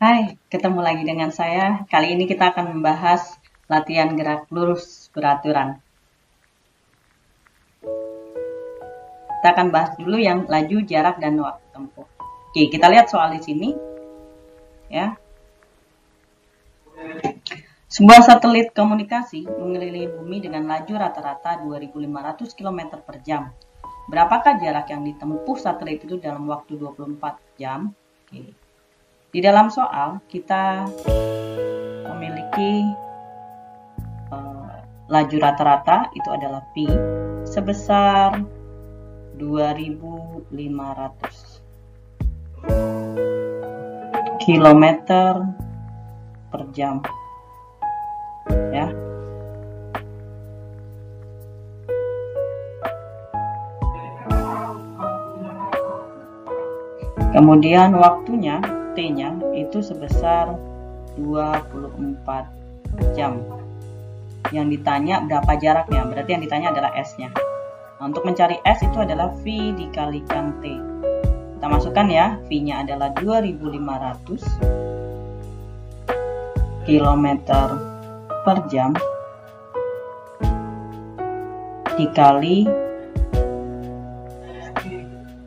Hai, ketemu lagi dengan saya. Kali ini kita akan membahas latihan gerak lurus beraturan. Kita akan bahas dulu yang laju, jarak, dan waktu tempuh. Oke, kita lihat soal di sini. Ya. Sebuah satelit komunikasi mengelilingi bumi dengan laju rata-rata 2.500 km per jam. Berapakah jarak yang ditempuh satelit itu dalam waktu 24 jam? Oke. Di dalam soal, kita memiliki laju rata-rata itu adalah Pi sebesar 2.500 km per jam. Ya. Kemudian waktunya T-nya itu sebesar 24 jam. Yang ditanya berapa jaraknya, berarti yang ditanya adalah S-nya. Nah, untuk mencari S itu adalah V dikalikan T. Kita masukkan ya, V-nya adalah 2.500 km per jam dikali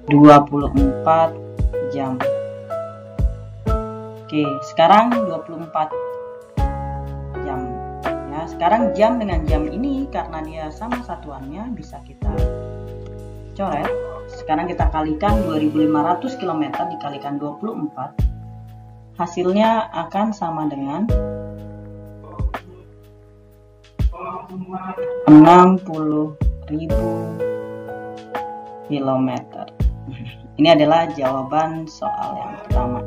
24 jam. Oke, sekarang 24 jam. Ya, sekarang jam dengan jam ini karena dia sama satuannya bisa kita coret. Sekarang kita kalikan 2.500 km dikalikan 24. Hasilnya akan sama dengan 60.000 km. Ini adalah jawaban soal yang pertama.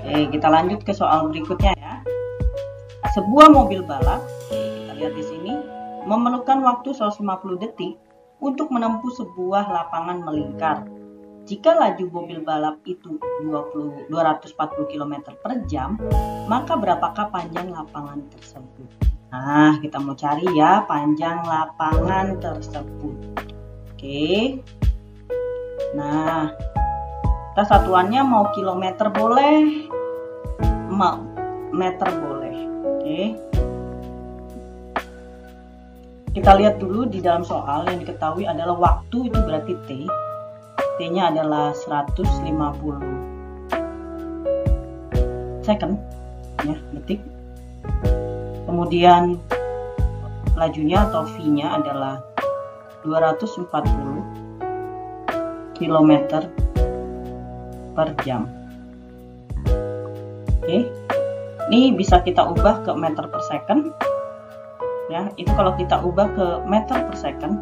Oke, kita lanjut ke soal berikutnya ya. Sebuah mobil balap, kita lihat di sini, memerlukan waktu 150 detik untuk menempuh sebuah lapangan melingkar. Jika laju mobil balap itu 240 km per jam, maka berapakah panjang lapangan tersebut? Nah, kita mau cari ya panjang lapangan tersebut. Oke. Nah, kita satuannya mau kilometer boleh, mau meter boleh. Oke. Kita lihat dulu di dalam soal yang diketahui adalah waktu itu berarti T. T-nya adalah 150 second ya, detik. Kemudian lajunya atau V-nya adalah 240 km per jam. Oke. Ini bisa kita ubah ke meter per second. Ya, itu kalau kita ubah ke meter per second.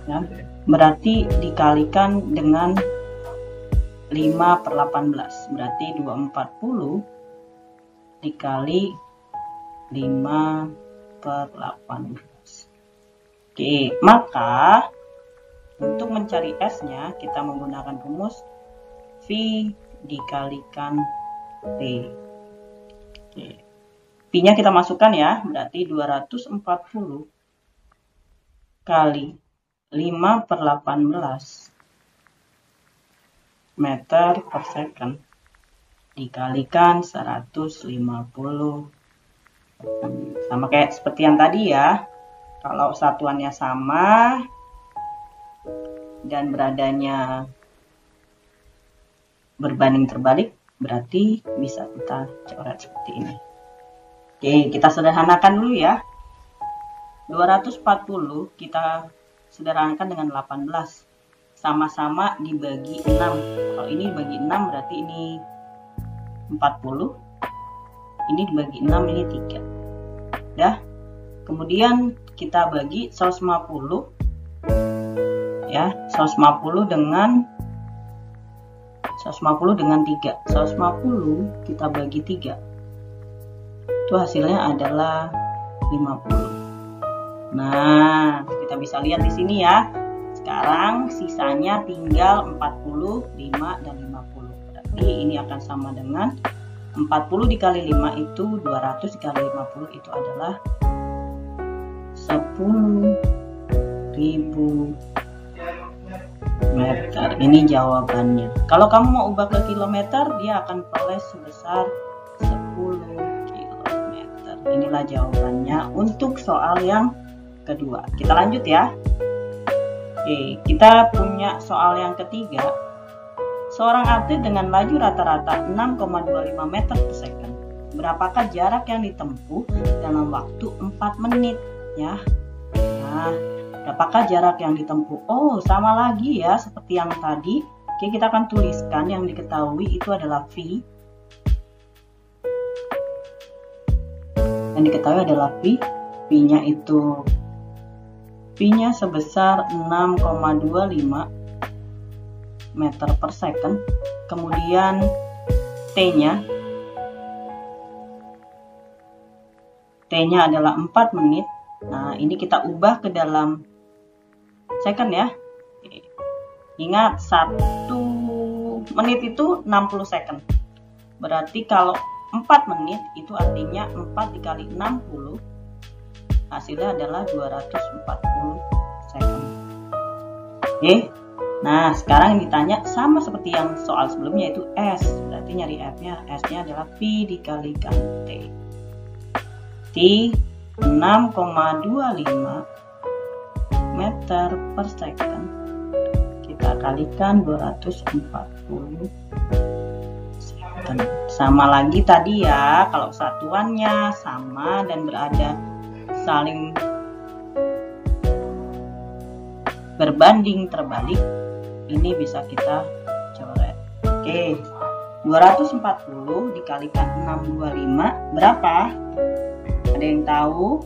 Ya, berarti dikalikan dengan 5/18. Berarti 240 dikali 5/18. Oke, maka untuk mencari S-nya kita menggunakan rumus V dikalikan T. Oke. P-nya kita masukkan ya, berarti 240 kali 5/18 meter per second dikalikan 150. Sama kayak seperti yang tadi ya. Kalau satuannya sama dan beradanya berbanding terbalik, berarti bisa kita coret seperti ini. Oke, kita sederhanakan dulu ya. 240 kita sederhanakan dengan 18. Sama-sama dibagi 6. Kalau ini dibagi 6 berarti ini 40. Ini dibagi 6, ini 3. Ya. Kemudian kita bagi 150. Ya, 150 dengan 3. 150 kita bagi 3. Itu hasilnya adalah 50. Nah, kita bisa lihat di sini ya. Sekarang sisanya tinggal 40, 5, dan 50. Berarti ini akan sama dengan 40 dikali 5 itu 200 dikali 50 itu adalah 10.000 meter. Ini jawabannya. Kalau kamu mau ubah ke kilometer, dia akan peroleh sebesar 10 kilometer. Inilah jawabannya untuk soal yang kedua. Kita lanjut ya. Oke, kita punya soal yang ketiga. Seorang atlet dengan laju rata-rata 6,25 meter per second. Berapakah jarak yang ditempuh dalam waktu 4 menit? Ya. Nah, berapakah jarak yang ditempuh? Oh, sama lagi ya seperti yang tadi. Oke, kita akan tuliskan yang diketahui itu adalah V. Yang diketahui adalah V. V-nya sebesar 6,25 meter per second. Kemudian T-nya adalah 4 menit. Nah, ini kita ubah ke dalam second ya. Ingat, 1 menit itu 60 second. Berarti kalau 4 menit itu artinya 4 dikali 60, hasilnya adalah 240 second. Oke. Nah, sekarang yang ditanya sama seperti yang soal sebelumnya, itu S. Berarti nyari F-nya. S-nya adalah V dikalikan T. T 6,25 meter per second. Kita kalikan 240 second. Sama lagi tadi ya, kalau satuannya sama dan berada saling berbanding terbalik, ini bisa kita coret. Oke, 240 dikalikan 625 berapa? Ada yang tahu?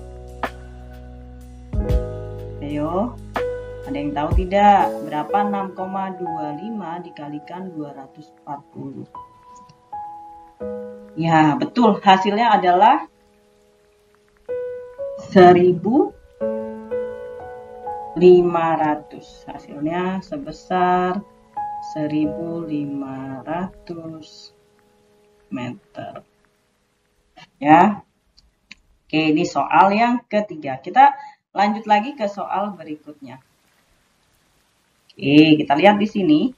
Ayo, ada yang tahu tidak? Berapa 6,25 dikalikan 240? Ya, betul. Hasilnya adalah 1.500. Hasilnya sebesar 1.500 meter. Ya. Oke, ini soal yang ketiga. Kita lanjut lagi ke soal berikutnya. Oke, kita lihat di sini.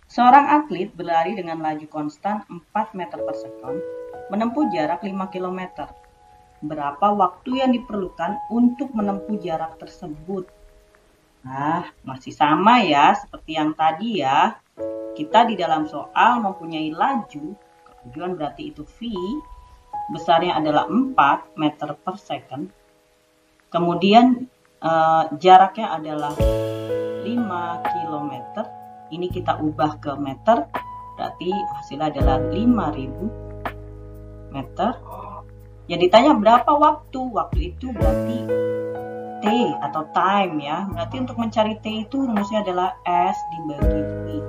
Seorang atlet berlari dengan laju konstan 4 meter per second, menempuh jarak 5 km. Berapa waktu yang diperlukan untuk menempuh jarak tersebut? Nah, masih sama ya, seperti yang tadi ya. Kita di dalam soal mempunyai laju, kelajuan berarti itu V, besarnya adalah 4 meter per second. Kemudian jaraknya adalah 5 km. Ini kita ubah ke meter, berarti hasilnya adalah 5.000 meter. Yang ditanya berapa waktu? Waktu itu berarti T atau time ya. Berarti untuk mencari T itu rumusnya adalah S dibagi V.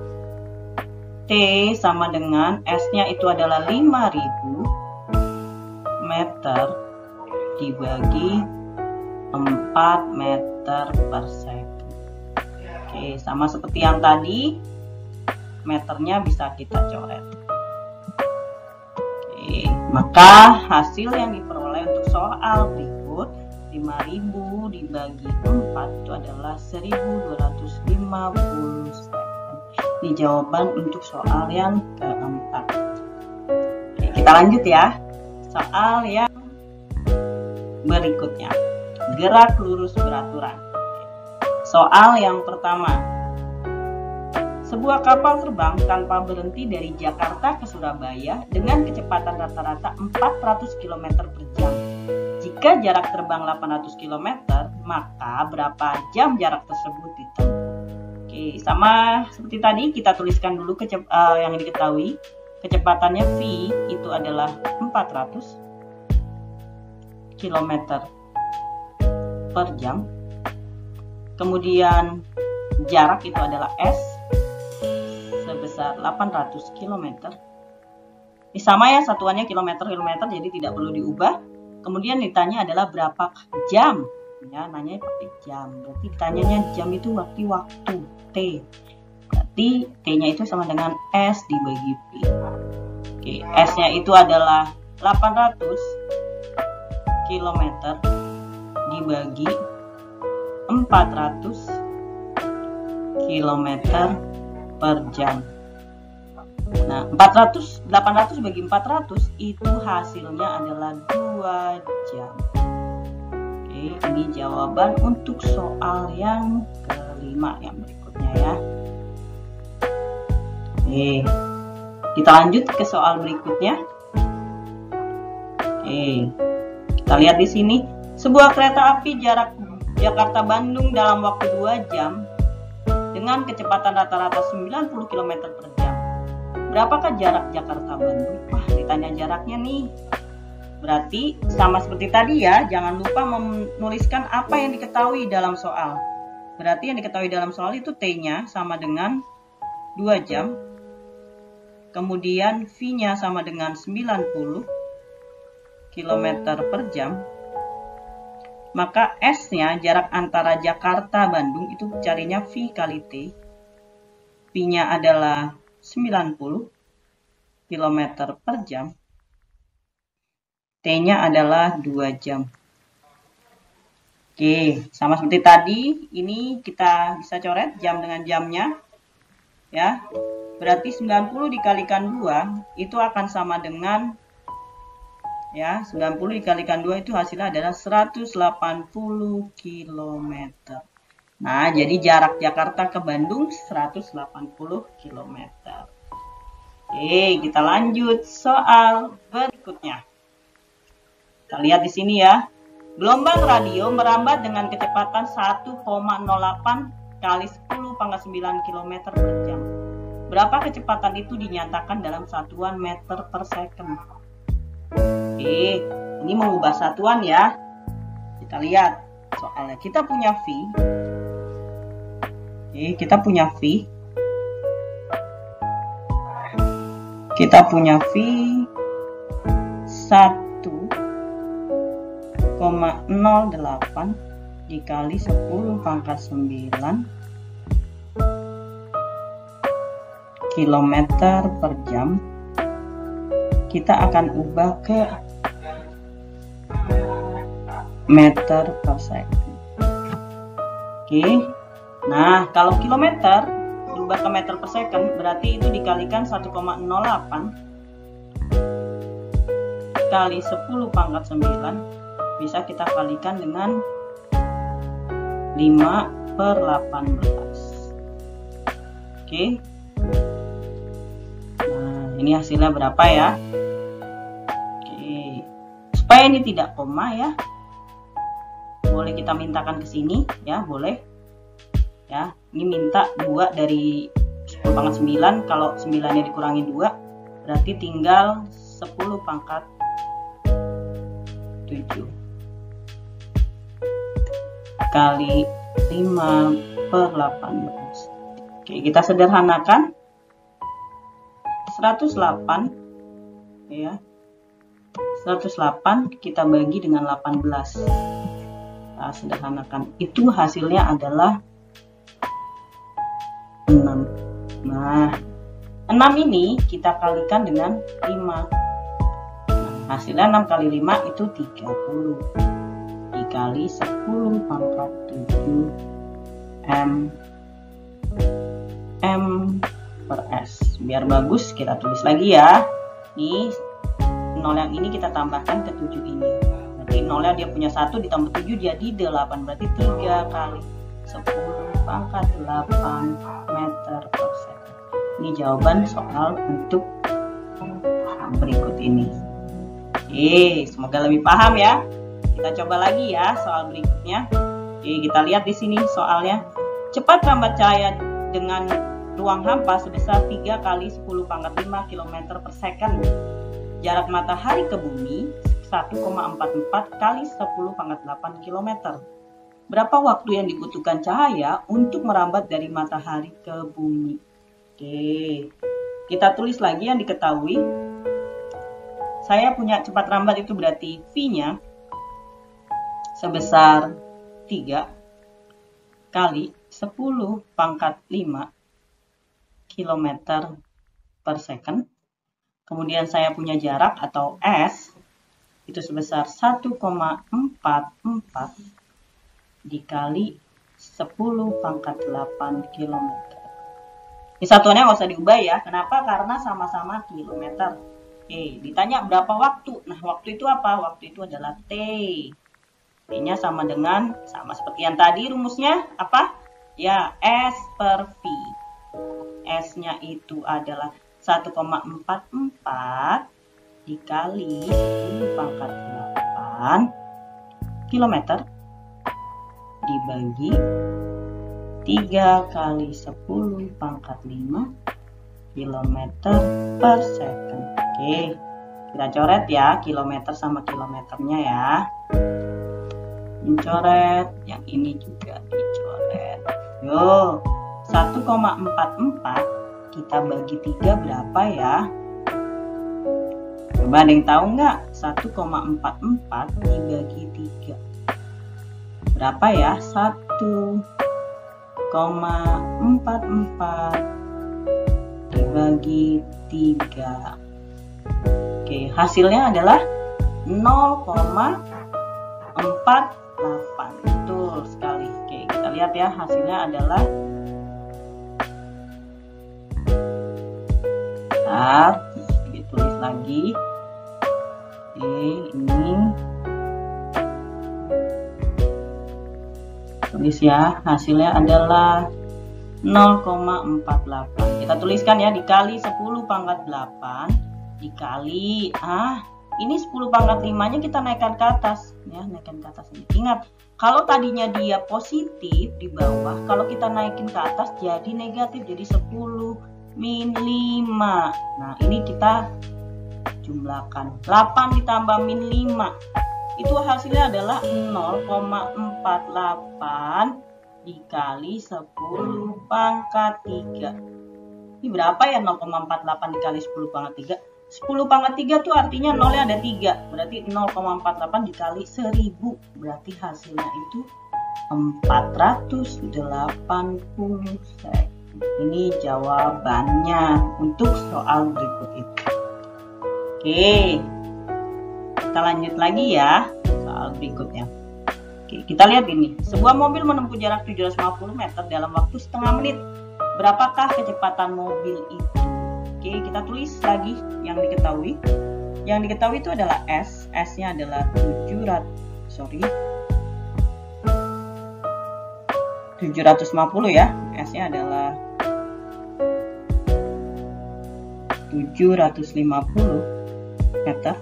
T sama dengan S-nya itu adalah 5.000 meter dibagi 4 meter per second. Oke, sama seperti yang tadi, meternya bisa kita coret. Oke, maka hasil yang diperoleh untuk soal berikut 5.000 dibagi 4 itu adalah 1.250 second. Ini jawaban untuk soal yang keempat. Oke, kita lanjut ya. Soal yang berikutnya, gerak lurus beraturan. Soal yang pertama, sebuah kapal terbang tanpa berhenti dari Jakarta ke Surabaya dengan kecepatan rata-rata 400 km per jam. Jika jarak terbang 800 km, maka berapa jam jarak tersebut ditempuh? Oke, sama seperti tadi, kita tuliskan dulu yang diketahui. Kecepatannya V itu adalah 400 km per jam. Kemudian jarak itu adalah S sebesar 800 km. Ini sama ya, satuannya kilometer, jadi tidak perlu diubah. Kemudian ditanya adalah berapa jam. Ya, nanya pakai jam. Berarti ditanyanya jam itu waktu T. Berarti T-nya itu sama dengan S dibagi V. Oke, S-nya itu adalah 800 km dibagi 400 km per jam. Nah, 800 bagi 400 itu hasilnya adalah 2 jam. Oke, ini jawaban untuk soal yang kelima yang berikutnya ya. Oke, kita lanjut ke soal berikutnya. Oke, kita lihat di sini. Sebuah kereta api jarak Jakarta-Bandung dalam waktu 2 jam dengan kecepatan rata-rata 90 km per jam. Berapakah jarak Jakarta-Bandung? Wah, ditanya jaraknya nih. Berarti sama seperti tadi ya, jangan lupa menuliskan apa yang diketahui dalam soal. Berarti yang diketahui dalam soal itu T-nya sama dengan 2 jam. Kemudian V-nya sama dengan 90 km per jam. Maka S-nya, jarak antara Jakarta-Bandung, itu carinya V kali T. V-nya adalah 90 km per jam. T-nya adalah 2 jam. Oke, sama seperti tadi, ini kita bisa coret jam dengan jamnya. Ya, berarti 90 dikalikan 2, itu akan sama dengan, ya, 90 dikalikan 2 itu hasilnya adalah 180 km. Nah, jadi jarak Jakarta ke Bandung 180 km. Oke, kita lanjut soal berikutnya. Kita lihat di sini ya. Gelombang radio merambat dengan kecepatan 1,08 kali 10 pangkat 9 km per jam. Berapa kecepatan itu dinyatakan dalam satuan meter per second? Oke, ini mengubah satuan ya. Kita lihat soalnya. Kita punya V. Oke, kita punya V. Kita punya V 1,08 dikali 10 pangkat 9 km per jam. Kita akan ubah ke meter per second. Oke. Nah, kalau kilometer diubah ke meter per second, berarti itu dikalikan 1,08 kali 10 pangkat 9, bisa kita kalikan dengan 5 per 18. Oke. Nah, ini hasilnya berapa ya? Oke. Supaya ini tidak koma ya, boleh kita mintakan ke sini ya, boleh. Ya, ini minta 2 dari 10 pangkat 9. Kalau 9-nya dikurangi 2, berarti tinggal 10 pangkat 7 kali 5 per 18. Oke, kita sederhanakan. 108 ya. 108 kita bagi dengan 18. Kita sederhanakan. Itu hasilnya adalah 6. Nah, 6 ini kita kalikan dengan 5. Nah, hasilnya 6 kali 5 itu 30. Dikali 10 pangkat 7 M per S. Biar bagus kita tulis lagi ya. Ini 0 yang ini kita tambahkan ke 7 ini. Berarti 0-nya dia punya 1 ditambah 7 jadi 8. Berarti 3 kali 10 pangkat 8 meter per second. Ini jawaban soal untuk berikut ini. Oke, semoga lebih paham ya. Kita coba lagi ya soal berikutnya. Oke, kita lihat di sini soalnya. Cepat rambat cahaya dengan ruang hampa sebesar 3 kali 10 pangkat 5 km per second. Jarak matahari ke bumi 1,44 kali 10 pangkat 8 km. Berapa waktu yang dibutuhkan cahaya untuk merambat dari matahari ke bumi? Oke, kita tulis lagi yang diketahui. Saya punya cepat rambat itu berarti V-nya sebesar 3 kali 10 pangkat 5 km per second. Kemudian saya punya jarak atau S itu sebesar 1,44 dikali 10 pangkat 8 kilometer. Ini satuannya nggak usah diubah ya. Kenapa? Karena sama-sama kilometer. Oke, ditanya berapa waktu. Nah, waktu itu apa? Waktu itu adalah T. T-nya sama dengan, sama seperti yang tadi rumusnya, apa? Ya, S per V. S-nya itu adalah 1,44 dikali 10 pangkat 8 kilometer dibagi 3 kali 10 pangkat 5 kilometer per second. Oke, kita coret ya kilometer sama kilometernya ya. Dicoret, yang ini juga dicoret. Yo, 1,44 kita bagi 3 berapa ya? Coba ada yang tahu nggak? 1,44 dibagi 3 berapa ya? 1,44 dibagi 3. Oke, hasilnya adalah 0,48. Betul sekali. Oke, kita lihat ya, hasilnya adalah ditulis lagi. Oke, ini tulis ya, hasilnya adalah 0,48. Kita tuliskan ya, dikali 10 pangkat 8 dikali ini 10 pangkat 5 nya kita naikkan ke atas ya, naikkan ke atas ini. Ingat, kalau tadinya dia positif di bawah, kalau kita naikin ke atas jadi negatif, jadi 10 min 5. Nah, ini kita jumlahkan 8 ditambah min 5, itu hasilnya adalah 0,48 dikali 10 pangkat 3. Ini berapa ya 0,48 dikali 10 pangkat 3? 10 pangkat 3 tuh artinya nolnya ada 3. Berarti 0,48 dikali 1000. Berarti hasilnya itu 480 second. Ini jawabannya untuk soal berikut itu. Oke, kita lanjut lagi ya soal berikutnya. Oke, kita lihat ini. Sebuah mobil menempuh jarak 750 meter dalam waktu setengah menit. Berapakah kecepatan mobil itu? Oke, kita tulis lagi yang diketahui. Yang diketahui itu adalah S. S-nya adalah 750 ya. S-nya adalah 750 meter.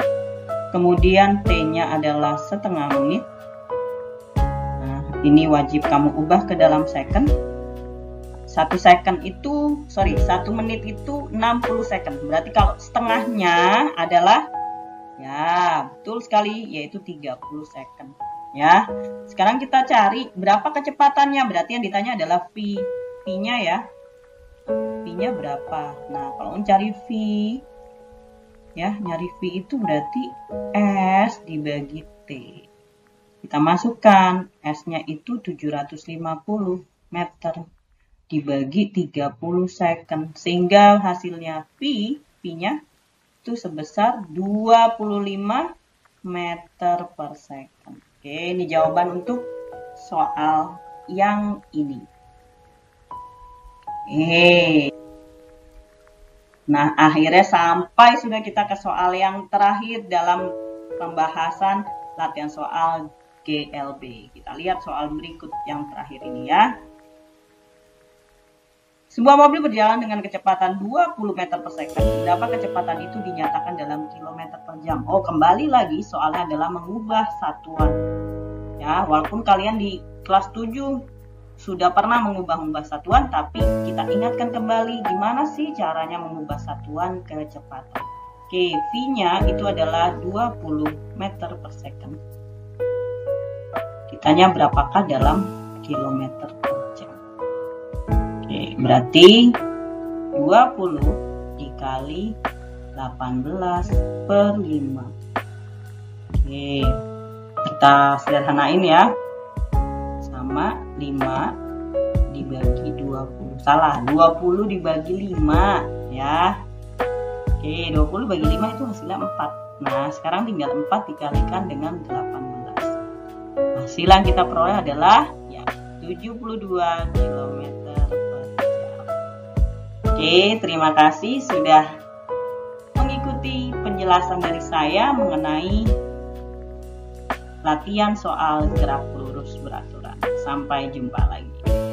Kemudian T-nya adalah setengah menit. Nah, ini wajib kamu ubah ke dalam second. 1 menit itu 60 second. Berarti kalau setengahnya adalah, ya betul sekali, yaitu 30 second. Ya, sekarang kita cari berapa kecepatannya. Berarti yang ditanya adalah V. V-nya ya. V-nya berapa? Nah, kalau mencari V, ya, nyari V itu berarti S dibagi T. Kita masukkan, S-nya itu 750 meter dibagi 30 second. Sehingga hasilnya V-nya itu sebesar 25 meter per second. Oke, ini jawaban untuk soal yang ini. Nah, akhirnya sampai sudah kita ke soal yang terakhir dalam pembahasan latihan soal GLB. Kita lihat soal berikut yang terakhir ini ya. Sebuah mobil berjalan dengan kecepatan 20 meter per second. Berapa kecepatan itu dinyatakan dalam kilometer per jam? Oh, kembali lagi soalnya adalah mengubah satuan. Ya, walaupun kalian di kelas 7 sudah pernah mengubah satuan, tapi kita ingatkan kembali gimana sih caranya mengubah satuan kecepatan. Oke, V-nya itu adalah 20 meter per second. Ditanya berapakah dalam kilometer per jam. Oke, berarti 20 dikali 18 per 5. Oke, kita sederhanain ya. Sama 5 dibagi 20. Salah, 20 dibagi 5 ya. Oke, 20 bagi 5 itu hasilnya 4. Nah, sekarang tinggal 4 dikalikan dengan 18. Hasil yang kita peroleh adalah ya 72 km per jam. Oke, terima kasih sudah mengikuti penjelasan dari saya mengenai latihan soal gerak lurus beraturan. Sampai jumpa lagi.